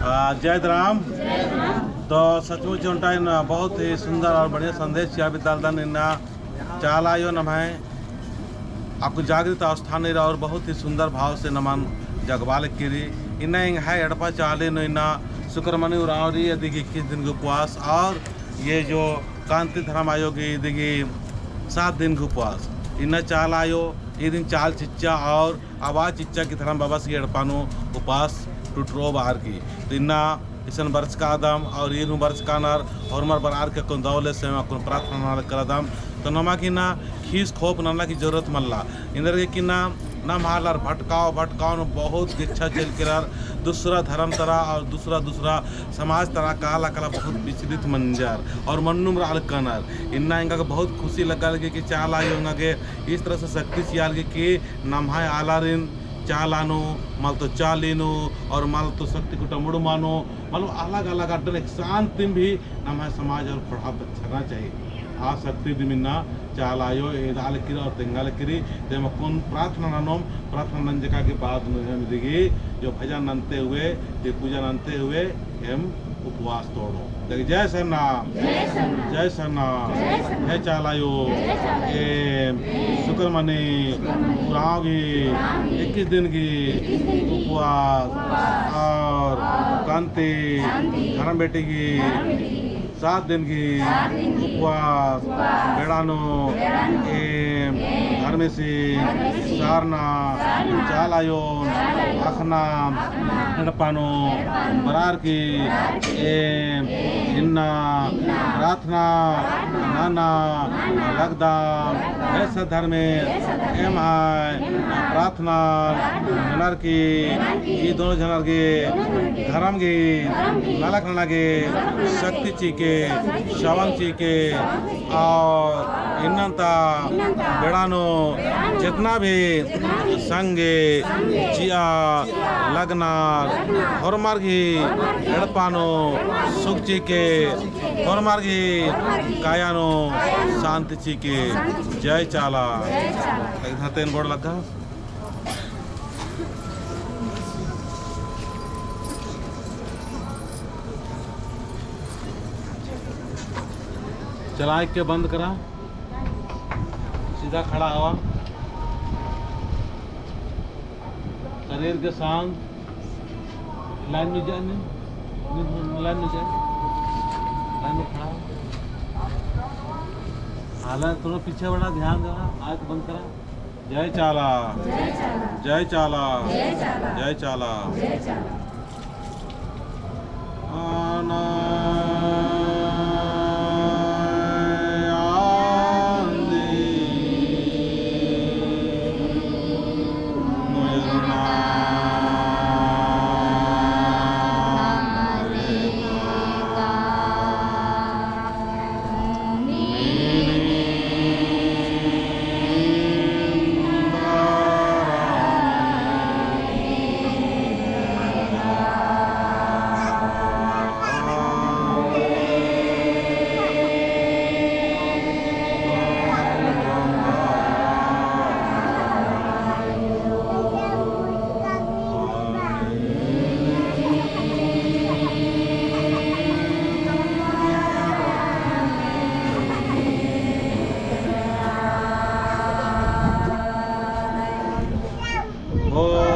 जय राम। तो सचमुच उन बहुत ही सुंदर और बढ़िया संदेश विद्यालय निन्ना चालायो नमः आपको जागृत अवस्था नहीं रहा और बहुत ही सुंदर भाव से नमन जगवाल किरी इन्ना इंग है एडपा चाले नो इन्ना शुक्रमणि उरावरी यदि 21 दिन के उपवास और ये जो कांति धर्म आयोग यदि 7 दिन के उपवास इन्ना चाल आयो ये दिन चाल चिच्चा और आवाज चिच्चा की धर्म बाबा से एडपानो उपवास टूटरो बाहर की तो इन्ना इसन वर्ष का आदम और इन वर्ष का नर और मर बरार के कौन दौले से मैं प्रार्थना कर दम तो नमा की ना खीस खोप नला की जरूरत मल्ला इंदर के कि ना मालार भटकाव भटकाव बहुत इच्छा चल कर दूसरा धर्म तरह और दूसरा समाज तरह काला काला बहुत विचलित मंजर और मन्नुम राल कनर इन्ना इनका बहुत खुशी लगा लगे कि चाल आई होंगे कि इस तरह से शक्ति सियाल के कि नम्हाय आलारिन चालानो मल तो चालीनो और मल तो शक्ति को टमुड़ मानो मतलब अलग अलग अड्डल एक शांति भी हमारे समाज और प्रभाव छना चाहिए आ शक्ति दिमिना चाल आयो एदाल किरी और तेंगाल किरी ते कौन प्रार्थना ननोम प्रार्थना नंजका के बाद में दिगी जो भजन ननते हुए ये पूजा ननते हुए हम उपवास तोड़ो देखिए जय सरनाम जय सरनाम जय चालायो शुक्रमणि पुराव की 21 दिन की उपवास और कांति धर्म बेटी की 7 दिन की उपवास बेड़ानो धर्म से सारना चालायो आखना हड़पानो बरार की इन्ना प्रार्थना नाना लगदा ऐसा धर्म एम प्रार्थना जनर की ये दोनों जनर के धर्म की नालक नाना के शक्ति ची के शवन ची के और इन्नता बेड़ानो जितना भी संगे चिया लगना होरमार्गी एड़पानो सुखची के होरमार्गी कायानो शांति ची के जय चाला तेन गोड़ लगा चला के बंद करा सीधा खड़ा हवा शरीर के शांत लाइन में जाए लाइन में जाए लाइन में खड़ा हालत थोड़ा पीछे बढ़ा ध्यान देना आँख बंद करा जय चाला जय चाला जय चाला आना Oh